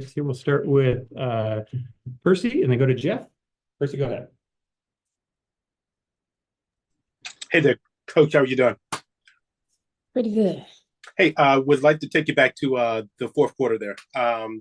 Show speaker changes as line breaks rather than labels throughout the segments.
Here we'll start with Percy and then go to Jeff. Percy, go ahead.
Hey there, Coach. How are you doing?
Pretty good.
Hey, would like to take you back to the fourth quarter there.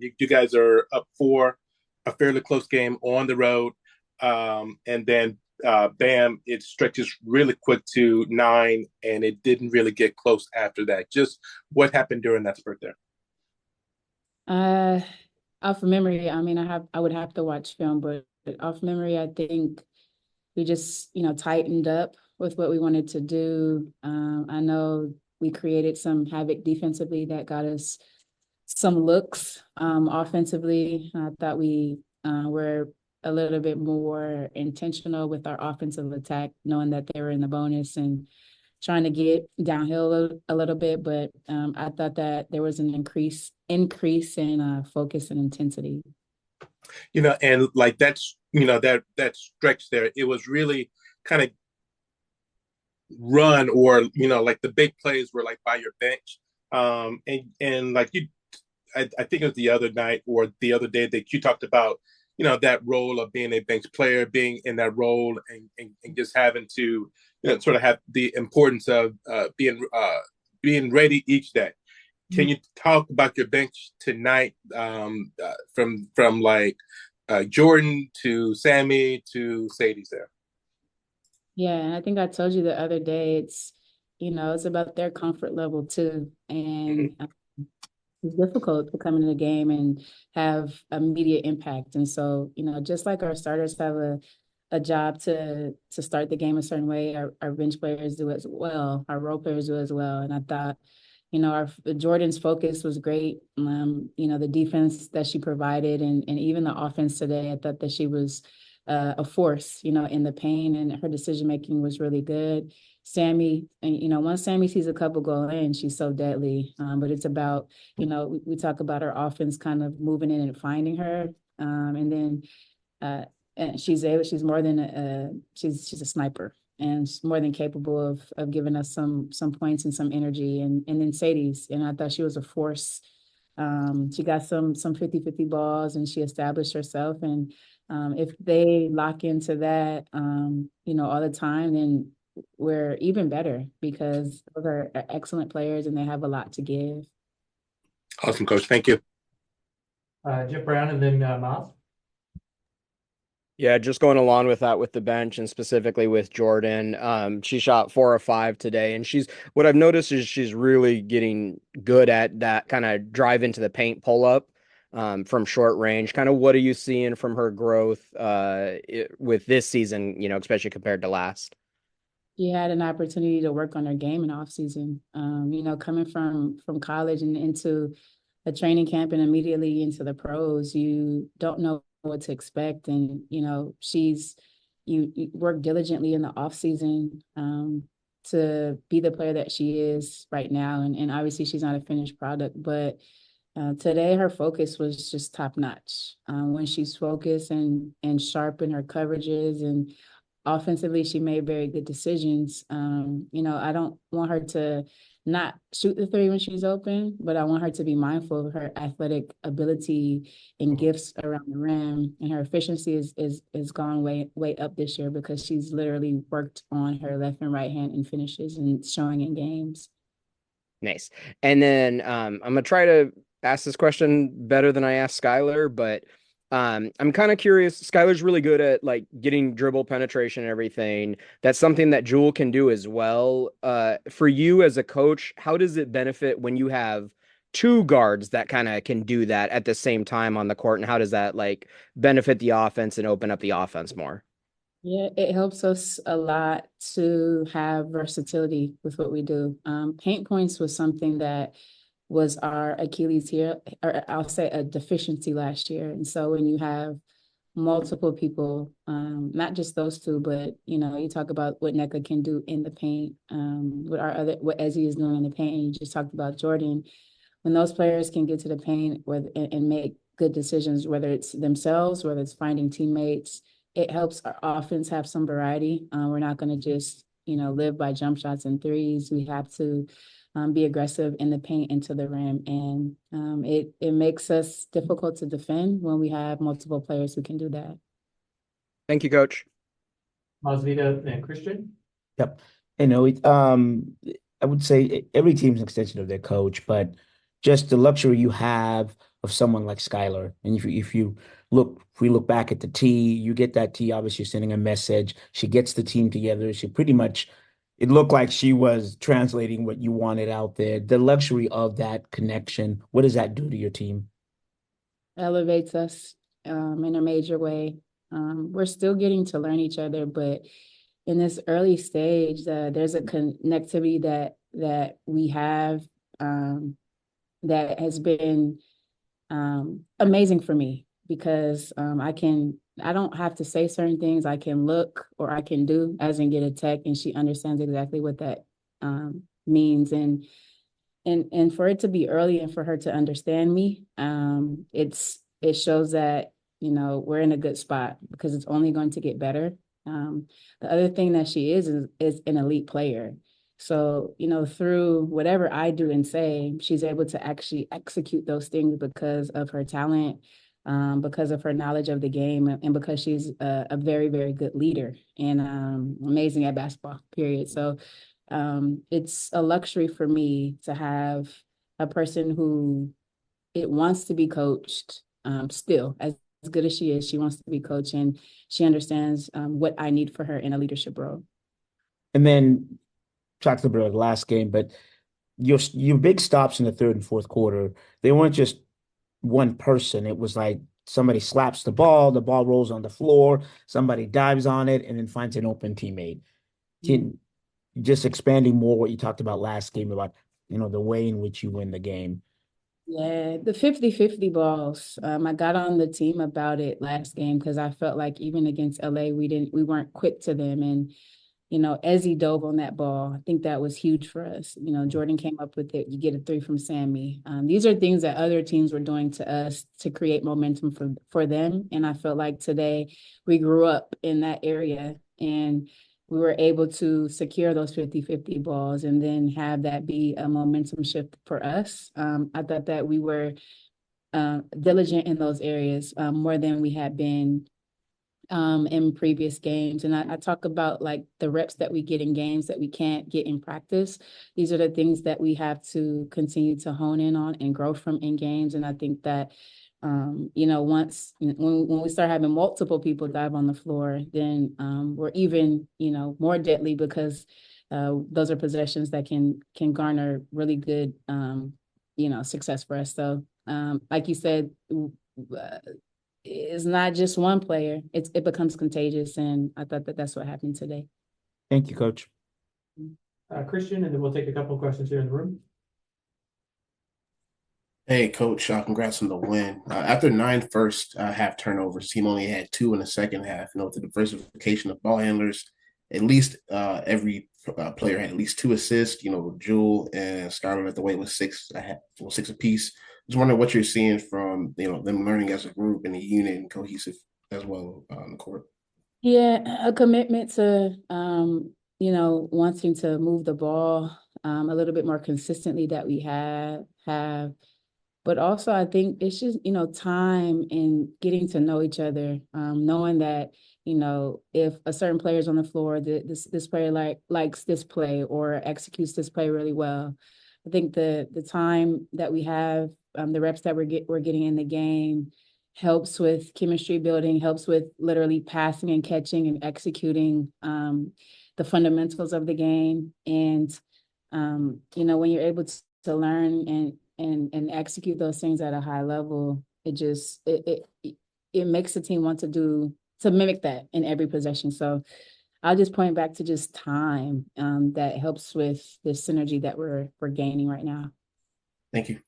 You guys are up for a fairly close game on the road, and then bam, it stretches really quick to 9, and it didn't really get close after that. Just what happened during that spurt there?
Uh, Off memory, I would have to watch film, but off memory, I think we just, tightened up with what we wanted to do. I know we created some havoc defensively that got us some looks. Offensively, I thought we were a little bit more intentional with our offensive attack, knowing that they were in the bonus and trying to get downhill a little bit. But I thought that there was an increase in focus and intensity.
And like that's that stretch there. It was really kind of run, or like the big plays were like by your bench, and like you, I think it was the other night or the other day that you talked about, that role of being a bench player, being in that role, and just having to, sort of have the importance of being ready each day. Can you talk about your bench tonight, from like Jordan to Sammy to Sadie's there?
Yeah, and I think I told you the other day, it's about their comfort level too. And it's difficult to come into the game and have immediate impact. And so, just like our starters have a job to start the game a certain way, our bench players do as well, our role players do as well. And I thought, our Jordan's focus was great. The defense that she provided and even the offense today, I thought that she was a force, in the paint, and her decision making was really good. Sammy, and once Sammy sees a couple go in, she's so deadly. But it's about, we talk about her offense kind of moving in and finding her, and then and she's more than she's a sniper, and she's more than capable of giving us some points and some energy. And then Sadie's, and I thought she was a force. She got some 50-50 balls, and she established herself. And if they lock into that, all the time, then we're even better, because those are excellent players and they have a lot to give.
Awesome, Coach. Thank you.
Jeff Brown and then Miles.
Yeah, just going along with that with the bench and specifically with Jordan. She shot 4 of 5 today, and what I've noticed is she's really getting good at that kind of drive into the paint pull up from short range. Kind of what are you seeing from her growth with this season, especially compared to last?
She had an opportunity to work on her game in off season. Coming from college and into a training camp and immediately into the pros, you don't know what to expect. And, you work diligently in the off season to be the player that she is right now. And obviously she's not a finished product, but today her focus was just top notch. When she's focused and sharp in her coverages, and offensively she made very good decisions. I don't want her to not shoot the three when she's open, but I want her to be mindful of her athletic ability and gifts around the rim. And her efficiency is gone way up this year, because she's literally worked on her left and right hand and finishes, and showing in games.
Nice. And then I'm gonna try to ask this question better than I asked Skylar, but I'm kind of curious. Skylar's really good at like getting dribble penetration and everything. That's something that Jewel can do as well. For you as a coach, how does it benefit when you have two guards that kind of can do that at the same time on the court? And how does that like benefit the offense and open up the offense more?
Yeah, it helps us a lot to have versatility with what we do. Paint points was something that was our Achilles heel, or I'll say a deficiency last year. And so when you have multiple people, not just those two, but you talk about what NECA can do in the paint, what Ezzy is doing in the paint, and you just talked about Jordan. When those players can get to the paint and make good decisions, whether it's themselves, whether it's finding teammates, it helps our offense have some variety. We're not going to just live by jump shots and threes. We have to be aggressive in the paint into the rim. And it makes us difficult to defend when we have multiple players who can do that.
Thank you, Coach.
Masvidal and Christian.
Yep. I would say every team's an extension of their coach, but just the luxury you have of someone like Skylar. And if we look back at the tee, you get that tee, obviously you're sending a message. She gets the team together. She pretty much, it looked like she was translating what you wanted out there. The luxury of that connection, what does that do to your team?
Elevates us in a major way. We're still getting to learn each other, but in this early stage, there's a connectivity that we have that has been amazing for me, because I don't have to say certain things. I can look, or I can do, as in get a tech, and she understands exactly what that means. And for it to be early and for her to understand me, it shows that, we're in a good spot, because it's only going to get better. The other thing that she is an elite player. So, through whatever I do and say, she's able to actually execute those things because of her talent, because of her knowledge of the game, and because she's a very, very good leader and amazing at basketball, period. So it's a luxury for me to have a person who it wants to be coached, still, as good as she is, she wants to be coached, and she understands what I need for her in a leadership role.
And then talked about the last game, but your big stops in the third and fourth quarter, they weren't just one person. It was like somebody slaps the ball rolls on the floor, somebody dives on it, and then finds an open teammate. Just expanding more what you talked about last game about, the way in which you win the game.
Yeah, the 50-50 balls. I got on the team about it last game, because I felt like even against LA, we weren't quick to them. And, Ezzy dove on that ball. I think that was huge for us. Jordan came up with it. You get a 3 from Sammy. These are things that other teams were doing to us to create momentum for them. And I felt like today we grew up in that area, and we were able to secure those 50-50 balls and then have that be a momentum shift for us. I thought that we were diligent in those areas more than we had been in previous games. And I talk about like the reps that we get in games that we can't get in practice. These are the things that we have to continue to hone in on and grow from in games. And I think that once when we start having multiple people dive on the floor, then we're even, more deadly, because those are possessions that can garner really good, success for us. So like you said, it's not just one player, it becomes contagious. And I thought that that's what happened today.
Thank you, Coach.
Christian, and then we'll take a couple of questions here in the room.
Hey, Coach, congrats on the win. After 9 first half turnovers, team only had 2 in the second half. With the diversification of ball handlers, at least every player had at least 2 assists. Jewel and Skylar at the weight was 6 apiece. Just wondering what you're seeing from them learning as a group and a unit and cohesive as well on the court.
Yeah, a commitment to wanting to move the ball a little bit more consistently that we have. But also, I think it's just, time and getting to know each other, knowing that, if a certain player is on the floor, this player likes this play or executes this play really well. I think the time that we have, the reps that we're getting in the game helps with chemistry building, helps with literally passing and catching and executing the fundamentals of the game. And, when you're able to learn and execute those things at a high level, it makes the team want to mimic that in every possession. So I'll just point back to just time that helps with this synergy that we're gaining right now.
Thank you.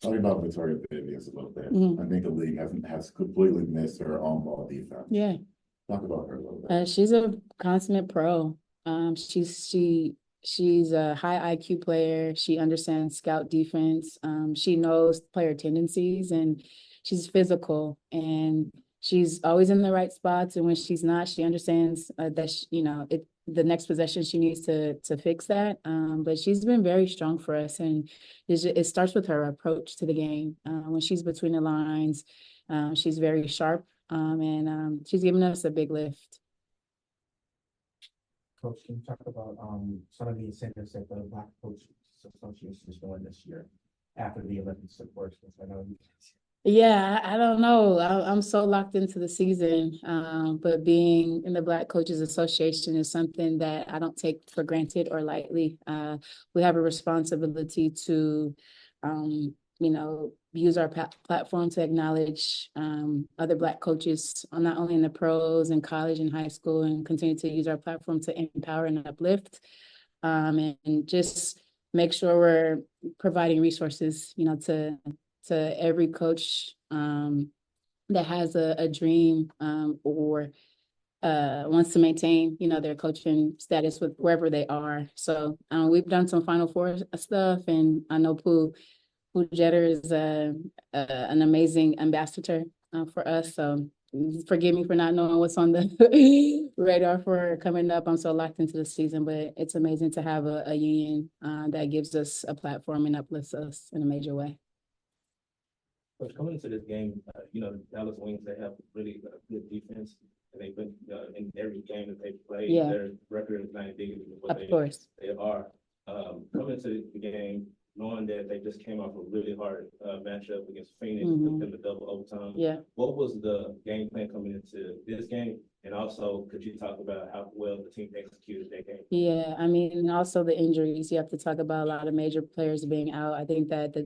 Talking about Victoria Davis a little bit.
Mhm.
I think the league has completely missed her on-ball defense.
Yeah.
Talk about her a little bit.
She's a consummate pro. She's a high IQ player. She understands scout defense. She knows player tendencies, and she's physical, and she's always in the right spots. And when she's not, she understands that the next possession she needs to fix that. But she's been very strong for us, and it starts with her approach to the game. When she's between the lines, she's very sharp, and she's given us a big lift.
Coach, can you talk about some of the incentives that the Black Coaches Association is doing this year after the Olympics, of course? I know you.
Yeah, I don't know. I'm so locked into the season, but being in the Black Coaches Association is something that I don't take for granted or lightly. We have a responsibility to, use our platform to acknowledge other Black coaches, not only in the pros and college and high school, and continue to use our platform to empower and uplift, and just make sure we're providing resources, to every coach that has a dream or wants to maintain, their coaching status with wherever they are. So we've done some Final Four stuff, and I know Pooh Jeter is an amazing ambassador for us. So forgive me for not knowing what's on the radar for coming up. I'm so locked into the season, but it's amazing to have a union that gives us a platform and uplifts us in a major way.
But coming into this game, the Dallas Wings, they have really good defense, and they've been in every game that they've played.
Yeah.
Their record is not indicative of what
Of course.
they are. Coming into the game, knowing that they just came off a really hard matchup against Phoenix in the double overtime.
Yeah.
What was the game plan coming into this game? And also, could you talk about how well the team executed that game?
Yeah, I mean, and also the injuries. You have to talk about a lot of major players being out. I think that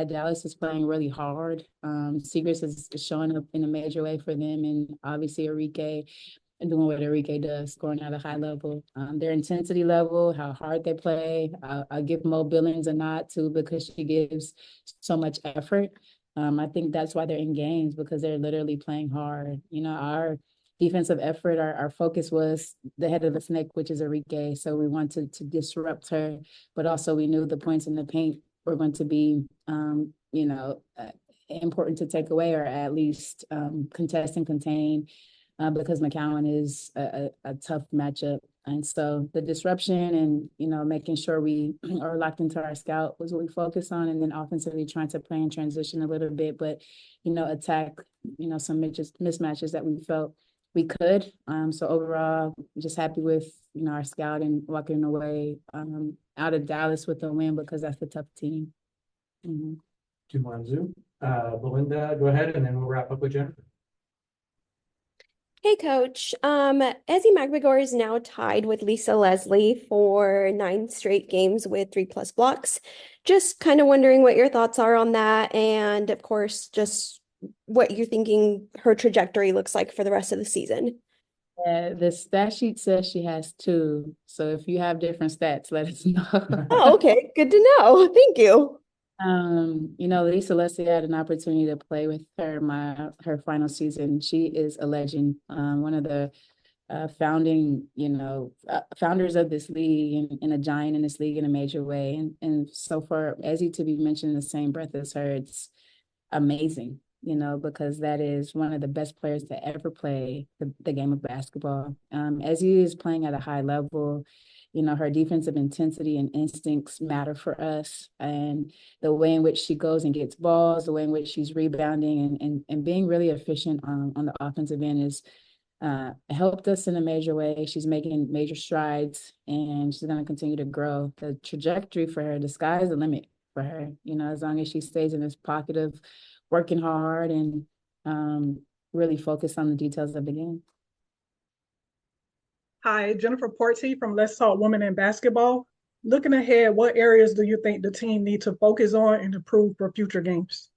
Dallas is playing really hard. Seagrass is showing up in a major way for them, and obviously Enrique and doing what Enrique does, scoring at a high level. Their intensity level, how hard they play. I'll give Mo Billings a nod too, because she gives so much effort. I think that's why they're in games, because they're literally playing hard. Our defensive effort, our focus was the head of the snake, which is Enrique. So we wanted to disrupt her, but also we knew the points in the paint were going to be, important to take away, or at least contest and contain, because McCowan is a tough matchup. And so the disruption and, making sure we are locked into our scout was what we focused on. And then offensively trying to play in transition a little bit, but, attack, some mismatches that we felt we could. So overall, just happy with, our scout and walking away out of Dallas with a win, because that's a tough team. Mm-hmm.
Two more on Zoom. Belinda, go ahead, and then we'll wrap up with Jennifer.
Hey, Coach. Ezzie McGregor is now tied with Lisa Leslie for 9 straight games with 3+ blocks. Just kind of wondering what your thoughts are on that, and of course, just what you're thinking her trajectory looks like for the rest of the season.
The stat sheet says she has 2. So if you have different stats, let us know.
Oh, okay. Good to know. Thank you.
Lisa Leslie had an opportunity to play with her her final season. She is a legend. One of the founding, founders of this league, and a giant in this league in a major way. And so for Ezzie to be mentioned in the same breath as her, it's amazing, because that is one of the best players to ever play the game of basketball. Ezzie is playing at a high level. Her defensive intensity and instincts matter for us, and the way in which she goes and gets balls, the way in which she's rebounding and being really efficient on the offensive end is helped us in a major way. She's making major strides, and she's going to continue to grow. The trajectory for her, the sky's the limit for her, as long as she stays in this pocket of working hard and really focus on the details of the game.
Hi, Jennifer Porty from Let's Talk Women in Basketball. Looking ahead, what areas do you think the team need to focus on and improve for future games?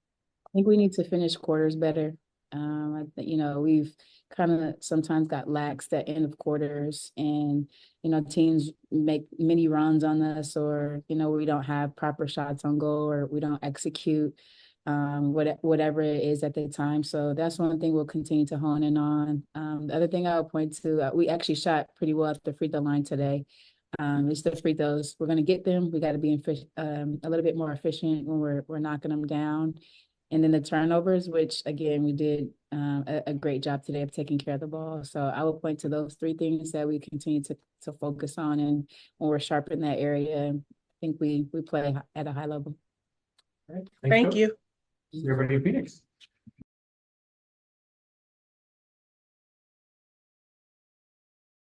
I think we need to finish quarters better. We've kind of sometimes got lax at end of quarters, and, teams make mini runs on us, or, we don't have proper shots on goal, or we don't execute whatever it is at the time. So that's one thing we'll continue to hone in on. The other thing I'll point to, we actually shot pretty well at the free throw line today. It's the free throws. We're going to get them. We got to be a little bit more efficient when we're knocking them down. And then the turnovers, which again, we did a great job today of taking care of the ball. So I will point to those three things that we continue to focus on. And when we're sharp in that area, I think we play at a high level.
All right.
Thank
Coach.
you.
Everybody in Phoenix.